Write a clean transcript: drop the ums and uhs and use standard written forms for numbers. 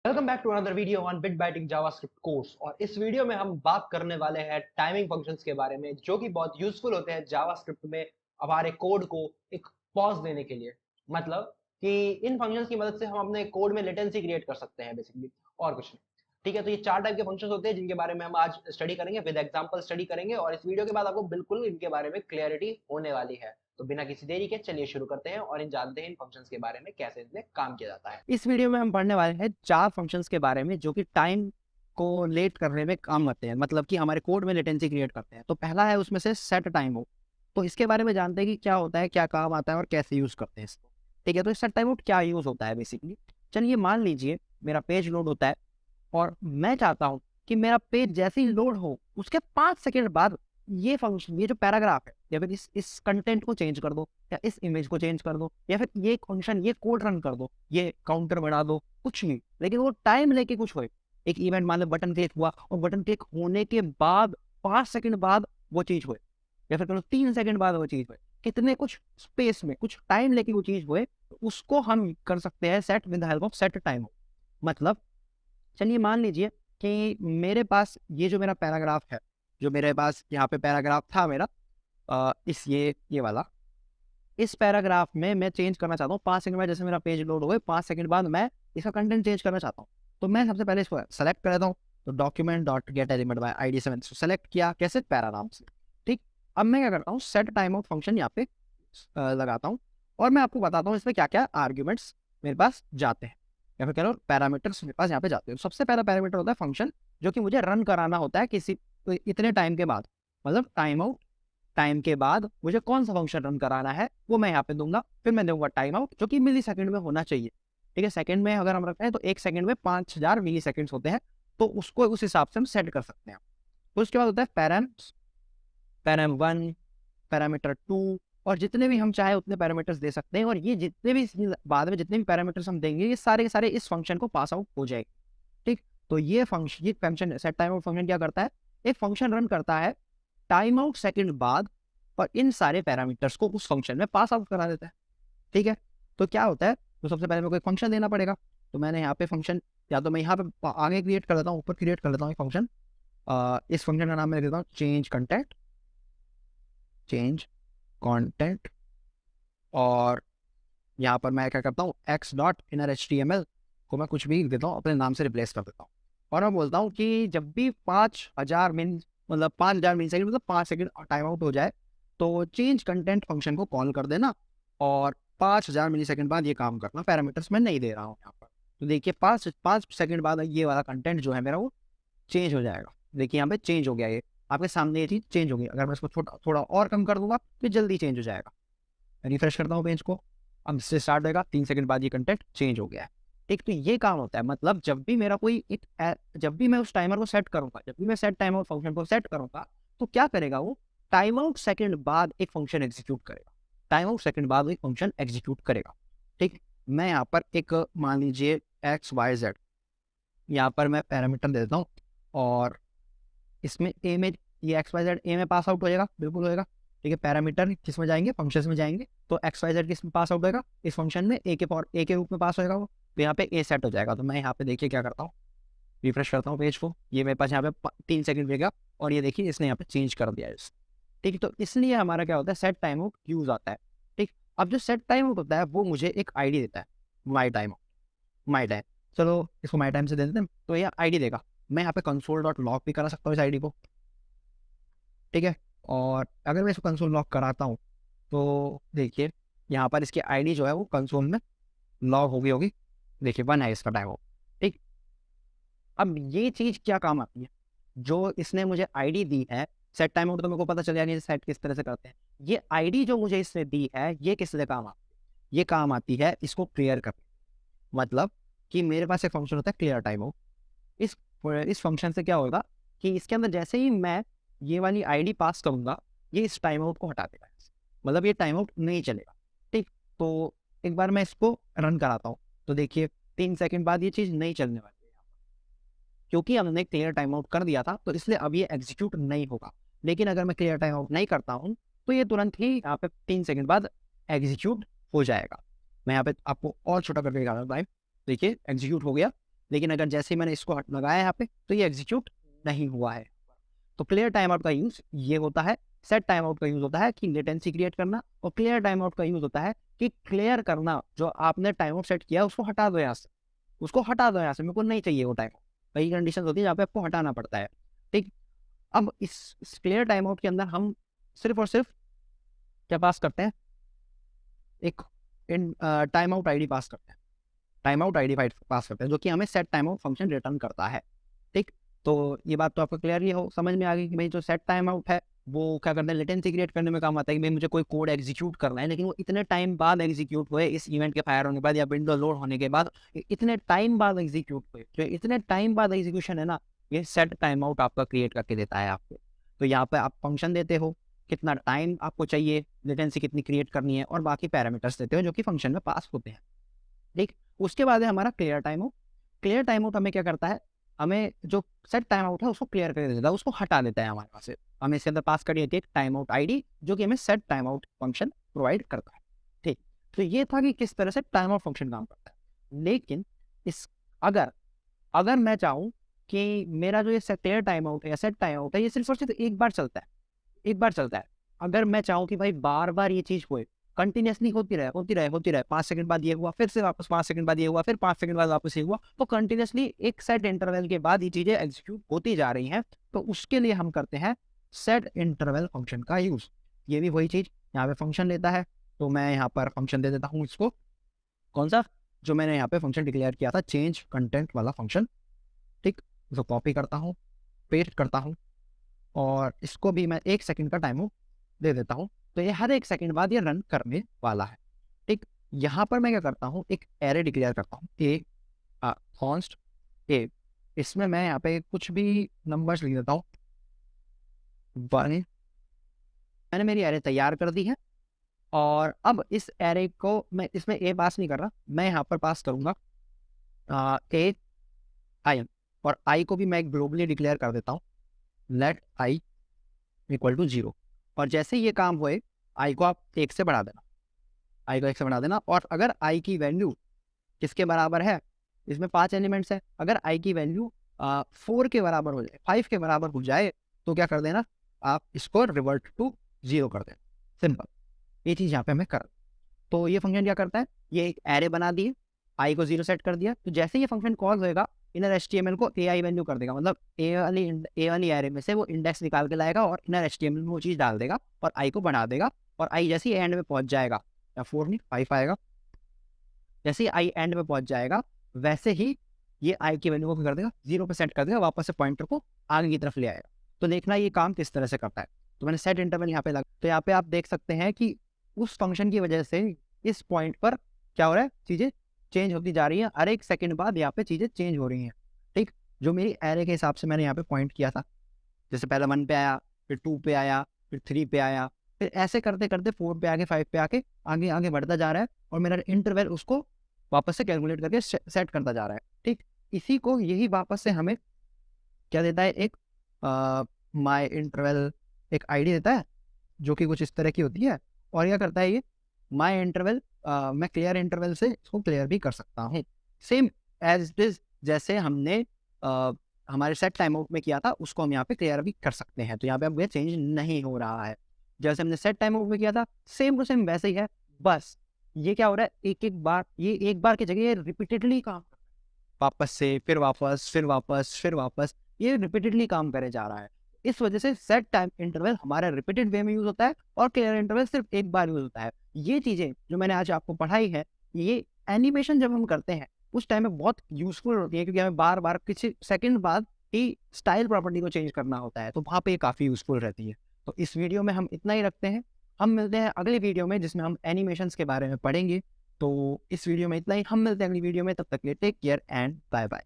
Welcome back to another video on bit biting JavaScript course. और इस video में हम बात करने वाले हैं टाइमिंग फंक्शंस के बारे में, जो कि बहुत यूजफुल होते हैं जावास्क्रिप्ट में हमारे कोड को एक पॉज देने के लिए। मतलब कि इन फंक्शंस की मदद से हम अपने कोड में लेटेंसी क्रिएट कर सकते हैं बेसिकली, और कुछ नहीं। ठीक है, तो ये चार टाइप के फंक्शंस होते हैं जिनके बारे में हम आज स्टडी करेंगे, विद एग्जांपल स्टडी करेंगे, और इस वीडियो के बाद आपको बिल्कुल इनके बारे में क्लियरिटी होने वाली है। तो बिना किसी देरी के चलिए शुरू करते हैं और इन जानते हैं इन फंक्शंस के बारे में, कैसे इसमें काम किया जाता है। इस वीडियो में हम पढ़ने वाले हैं 4 फंक्शंस के बारे में जो कि टाइम को लेट करने में काम करते हैं, मतलब कि हमारे कोड में लेटेंसी क्रिएट करते हैं। तो पहला है उसमें से सेट टाइम आउट। तो इसके बारे में जानते हैं कि क्या होता है, क्या काम आता है और कैसे यूज़ करते हैं इसको। ठीक है, तो सेट टाइम आउट क्या यूज़ होता है बेसिकली। चलिए मान लीजिए मेरा पेज लोड होता है और मैं चाहता हूँ कि मेरा पेज जैसे ही लोड हो उसके 5 सेकंड बाद ये फंक्शन, ये जो पैराग्राफ है या फिर इस कंटेंट को चेंज कर दो, या इस इमेज को चेंज कर दो, या फिर ये फंक्शन, ये कोड रन कर दो, ये काउंटर बढ़ा दो, कुछ नहीं, लेकिन वो टाइम लेके कुछ होए। एक इवेंट मान लो बटन क्लिक हुआ और बटन क्लिक होने के बाद 5 सेकंड बाद वो चीज हुए, या फिर करो 3 सेकंड बाद वो चीज हुए, कितने कुछ स्पेस में कुछ टाइम लेके वो चीज हुए, तो उसको हम कर सकते हैं set with the help of set time. मतलब चलिए मान लीजिए कि मेरे पास ये जो मेरा पैराग्राफ है, जो मेरे पास यहाँ पे पैराग्राफ था मेरा, इस ये वाला, इस पैराग्राफ में मैं चेंज करना चाहता हूँ 5 सेकंड में। जैसे मेरा पेज लोड हो गए 5 सेकंड बाद मैं इसका कंटेंट चेंज करना चाहता हूँ, तो मैं सबसे पहले इसको सेलेक्ट कर लेता हूँ। तो document dot gate element by ID 7 select किया, कैसे, पैरा नाम से। ठीक, अब मैं क्या करता हूँ, सेट टाइम आउट फंक्शन यहाँ पे लगाता हूँ, और मैं आपको बताता हूँ इसमें क्या क्या आर्ग्यूमेंट्स मेरे पास जाते हैं, या फिर कह लो पैरामीटर्स मेरे पास यहाँ पे जाते हैं। सबसे पहला पैरामीटर होता है फंक्शन, जो कि मुझे रन कराना होता है किसी इतने टाइम के बाद। मतलब टाइम आउट, टाइम के बाद मुझे कौन सा फंक्शन रन कराना है वो मैं यहाँ पे दूंगा। फिर मैं दूंगा टाइम आउट, जो कि मिली सेकंड में होना चाहिए। ठीक है, सेकंड में अगर हम रखते हैं तो एक सेकंड में 5000 मिली सेकंड्स होते हैं, तो उसको उस हिसाब से हम सेट कर सकते हैं। तो उसके बाद होता है पैराम्स, पैराम 1, पैरामीटर 2, और जितने भी हम चाहे उतने पैरामीटर्स दे सकते हैं। और ये जितने भी बाद में जितने भी पैरामीटर्स हम देंगे, ये सारे के सारे इस फंक्शन को पास आउट हो जाएंगे। ठीक, तो ये function set time out function क्या करता है, एक फंक्शन रन करता है टाइम आउट सेकंड बाद, और इन सारे पैरामीटर्स को उस फंक्शन में पास आउट करा देता है। ठीक है, तो क्या होता है, तो सबसे पहले मेरे को एक फंक्शन देना पड़ेगा। तो मैंने यहाँ पे फंक्शन, या तो मैं यहाँ पे आगे क्रिएट कर लेता हूँ, ऊपर क्रिएट कर लेता हूँ एक फंक्शन। इस फंक्शन का नाम मैं देता हूँ चेंज कंटेंट, चेंज कंटेंट। और यहाँ पर मैं क्या करता हूँ, एक्स डॉट इनर HTML को मैं कुछ भी देता हूँ, अपने नाम से रिप्लेस कर देता हूँ। और मैं बोलता हूँ कि जब भी 5000 मिन मतलब 5000 मिली सेकंड, मतलब 5 सेकंड टाइम आउट हो जाए, तो चेंज कंटेंट फंक्शन को कॉल कर देना, और 5000 मिली सेकंड बाद ये काम करना। पैरामीटर्स मैं नहीं दे रहा हूँ यहाँ पर। तो देखिए 5 सेकंड बाद ये वाला कंटेंट जो है मेरा वो चेंज हो जाएगा। देखिए यहाँ पे चेंज हो गया, ये आपके सामने ये चीज़ चेंज हो गई। अगर मैं इसको थोड़ा और कम कर दूंगा तो जल्दी चेंज हो जाएगा। रिफ्रेश करता हूँ पेज को, अब इससे स्टार्ट होगा, 3 सेकंड बाद ये कंटेंट चेंज हो गया है। ठीक, तो ये काम होता है। मतलब जब भी मेरा कोई जब भी मैं उस टाइमर को सेट करूंगा, जब भी मैं सेट टाइम आउट फंक्शन को सेट करूंगा, तो क्या करेगा वो, टाइम आउट सेकंड बाद एक फंक्शन एग्जीक्यूट करेगा। टाइम आउट सेकंड बाद एक फंक्शन एग्जीक्यूट करेगा। ठीक, मैं यहाँ पर एक मान लीजिए XYZ, यहाँ पर मैं पैरामीटर दे देता हूँ, और इसमें ए में, ये XYZ ए में पास आउट हो जाएगा, बिल्कुल होएगा। ठीक है, पैरामीटर किस में जाएंगे, फंक्शंस में जाएंगे, तो XYZ किस में पास आउट होएगा, इस फंक्शन में ए के रूप में पास होएगा वो। तो यहाँ पे ए सेट हो जाएगा। तो मैं यहाँ पे देखिए क्या करता हूँ, रिफ्रेश करता हूँ पेज को, ये मेरे पास यहाँ पे 3 सेकंड मिलेगा, और ये देखिए इसने यहाँ पे चेंज कर दिया है। ठीक, तो इसलिए हमारा क्या होता है, सेट टाइम आउट यूज आता है। ठीक, अब जो सेट टाइम आउट होता है वो मुझे एक ID देता है, माई टाइम, माई टाइम। चलो इसको माई टाइम से दे देते हैं, तो ये ID देगा। मैं यहाँ पे कंसोल डॉट लॉग भी करा सकता हूँ इस ID को। ठीक है, और अगर मैं इसको कंसोल लॉग कराता हूँ, तो देखिए यहाँ पर इसकी ID जो है वो कंसोल में लॉग होगी। देखिए 1 है इसका टाइम। ठीक, अब ये चीज़ क्या काम आती है, जो इसने मुझे ID दी है, सेट टाइम आउट तो मेरे को पता चल गया नहीं सेट किस तरह से करते हैं। ये ID जो मुझे इसने दी है, ये किस लिए काम आती है, ये काम आती है इसको क्लियर कर। मतलब कि मेरे पास एक फंक्शन होता है क्लियर टाइम आउट। इस फंक्शन से क्या होगा कि इसके अंदर जैसे ही मैं ये वाली ID पास करूंगा, ये इस टाइम आउट को हटा देगा। मतलब ये टाइम आउट नहीं चलेगा। ठीक, तो एक बार मैं इसको रन कराता हूँ, तो देखिए 3 सेकंड बाद ये चीज़ नहीं चलने वाली है, क्योंकि हमने क्लियर टाइम आउट कर दिया था, तो इसलिए अब ये एग्जीक्यूट नहीं होगा। लेकिन अगर मैं क्लियर टाइम आउट नहीं करता हूँ, तो ये तुरंत ही यहाँ पे 3 सेकंड बाद एग्जीक्यूट हो जाएगा। मैं यहाँ पे आपको और छोटा करके दिखा रहा हूँ। देखिए एग्जीक्यूट हो गया, लेकिन अगर जैसे ही मैंने इसको लगाया यहाँ पे तो ये एग्जीक्यूट नहीं हुआ है। तो क्लियर टाइम आउट का यूज ये होता है। सेट टाइम आउट का यूज होता है कि लेटेंसी क्रिएट करना, और क्लियर टाइम आउट का यूज होता है कि क्लियर करना, जो आपने टाइम आउट सेट किया उसको हटा दो यहाँ से, उसको हटा दो यहाँ से, मेरे को नहीं चाहिए वो टाइम। कई कंडीशन होती है जहाँ पे आपको हटाना पड़ता है। ठीक, अब इस क्लियर टाइम आउट के अंदर हम सिर्फ और सिर्फ क्या पास करते हैं, एक इन टाइम आउट आईडी पास करते हैं, टाइम आउट आईडी पास करते हैं, जो कि हमें set time out function return करता है। ठीक, तो ये बात तो आपको क्लियर ही हो, समझ में आ गई कि भाई जो सेट टाइम आउट है वो क्या करता है, लेटेंसी क्रिएट करने में काम आता है कि भाई मुझे कोई कोड एग्जीक्यूट करना है, लेकिन वो इतने टाइम बाद एग्जीक्यूट हुए, इस इवेंट के फायर होने के बाद या विंडो लोड होने के बाद इतने टाइम बाद एग्जीक्यूट हुए, जो इतने टाइम बाद एग्जीक्यूशन है ना, ये सेट टाइम आउट आपका क्रिएट करके देता है आपको। तो यहाँ पे आप फंक्शन देते हो, कितना टाइम आपको चाहिए, लेटेंसी कितनी क्रिएट करनी है, और बाकी पैरामीटर्स देते हो जो कि फंक्शन में पास होते हैं। ठीक, उसके बाद है हमारा clear time out. Clear time out हमें क्या करता है, हमें जो सेट टाइम आउट है उसको क्लियर कर देता है, उसको हटा देता है हमारे पास से। हमें इसके अंदर पास करी होती है एक टाइम आउट आईडी, जो कि हमें set time out function provide करता है। ठीक, तो ये था कि किस तरह से टाइम आउट फंक्शन काम करता है। लेकिन इस अगर अगर मैं चाहूँ कि मेरा जो ये क्लियर टाइम आउट है या सेट टाइम आउट है, ये सिर्फ और सिर्फ एक बार चलता है, एक बार चलता है। अगर मैं चाहूँ कि भाई बार बार ये चीज़ होए, कंटिन्यूअसली होती रहे होती रहे होती रहे, 5 सेकंड बाद ये हुआ, फिर से वापस 5 सेकंड बाद ये हुआ, फिर 5 सेकंड बाद वापस ये हुआ, तो कंटिन्यूअसली एक सेट इंटरवल के बाद ये चीज़ें एग्जीक्यूट होती जा रही हैं, तो उसके लिए हम करते हैं सेट इंटरवल फंक्शन का यूज़। ये भी वही चीज़ यहाँ पे फंक्शन लेता है, तो मैं यहाँ पर फंक्शन दे देता हूँ इसको, कौन सा, जो मैंने यहाँ पे फंक्शन डिक्लेयर किया था, चेंज कंटेंट वाला फंक्शन। ठीक, इसको कॉपी करता हूँ, पेस्ट करता हूँ, और इसको भी मैं 1 सेकंड का टाइम दे देता हूँ, तो ये हर 1 सेकंड बाद ये रन करने वाला है। ठीक, यहाँ पर मैं क्या करता हूँ, एक एरे डिक्लेयर करता हूँ, ए कॉन्स्ट ए, इसमें मैं यहाँ पे कुछ भी नंबर्स लिख देता हूँ। मैंने मेरी एरे तैयार कर दी है, और अब इस एरे को मैं इसमें ए पास नहीं कर रहा, मैं यहाँ पर पास करूँगा ए आई, और आई को भी मैं ग्लोबली डिक्लेयर कर देता हूँ, लेट आई इक्वल टू 0। और जैसे ये काम हुए, आई को आप 1 से बढ़ा देना, आई को 1 से बढ़ा देना। और अगर आई की वैल्यू किसके बराबर है, इसमें 5 एलिमेंट्स है, अगर आई की वैल्यू 4 के बराबर हो जाए, 5 के बराबर हो जाए, तो क्या कर देना, आप इसको रिवर्ट टू 0 कर देना, सिंपल। ये चीज़ यहाँ पे हमें कर, तो ये फंक्शन क्या करता है, ये एक एरे बना दिए, आई को 0 सेट कर दिया, तो जैसे ये फंक्शन कॉल होएगा, इनर एचटीएमएल को ए आई वैल्यू कर देगा, मतलब ए वाली एरे में से वो इंडेक्स निकाल के लाएगा और इनर एचटीएमएल में वो चीज़ डाल देगा और आई को बढ़ा देगा, और आई जैसे ही एंड में पहुंच जाएगा, या 4 नहीं 5 आएगा, जैसे ही आई एंड में पहुंच जाएगा, वैसे ही ये आई की वैल्यू को कर देगा, 0 पे सेट कर देगा, वापस से पॉइंटर को आगे की तरफ ले आएगा। तो देखना ये काम किस तरह से करता है। तो मैंने सेट इंटरवल यहाँ पे लगा, तो यहाँ पे आप देख सकते हैं कि उस फंक्शन की वजह से इस पॉइंट पर क्या हो रहा है, चीज़ें चेंज होती जा रही हैं, हर 1 सेकंड बाद यहाँ पे चीज़ें चेंज हो रही हैं। ठीक, जो मेरी एरे के हिसाब से मैंने यहाँ पे पॉइंट किया था, जैसे पहले 1 पे आया, फिर 2 पे आया, फिर 3 पे आया, फिर ऐसे करते करते 4 पे आके 5 पे आके आगे आगे बढ़ता जा रहा है, और मेरा इंटरवल उसको वापस से कैलकुलेट करके सेट करता जा रहा है। ठीक, इसी को यही वापस से हमें क्या देता है, एक माई इंटरवल एक आईडी देता है, जो कि कुछ इस तरह की होती है, और क्या करता है ये माई इंटरवल, मैं क्लियर इंटरवल से इसको क्लियर भी कर सकता हूँ, सेम एज इट इज जैसे हमने हमारे सेट टाइम आउट में किया था, उसको हम यहाँ पे क्लियर भी कर सकते हैं। तो यहाँ पे अब ये चेंज नहीं हो रहा है, जैसे हमने सेट टाइम आउट में किया था सेम टू सेम वैसे ही है, बस ये क्या हो रहा है, ये एक बार की जगह ये रिपीटेडली काम, वापस से फिर वापस फिर वापस फिर वापस, ये रिपीटेडली काम करे जा रहा है। इस वजह से सेट टाइम इंटरवल हमारा रिपीटेड वे में यूज होता है, और क्लियर इंटरवल सिर्फ एक बार यूज होता है। ये चीजें जो मैंने आज आपको पढ़ाई है, ये एनिमेशन जब हम करते हैं उस टाइम में बहुत यूजफुल होती है, क्योंकि हमें बार बार किसी सेकंड बाद ही स्टाइल प्रॉपर्टी को चेंज करना होता है, तो वहाँ पे काफ़ी यूजफुल रहती है। तो इस वीडियो में हम इतना ही रखते हैं, हम मिलते हैं अगले वीडियो में जिसमें हम एनिमेशंस के बारे में पढ़ेंगे। तो इस वीडियो में इतना ही, हम मिलते हैं अगली वीडियो में, तब तक के लिए take care and bye bye.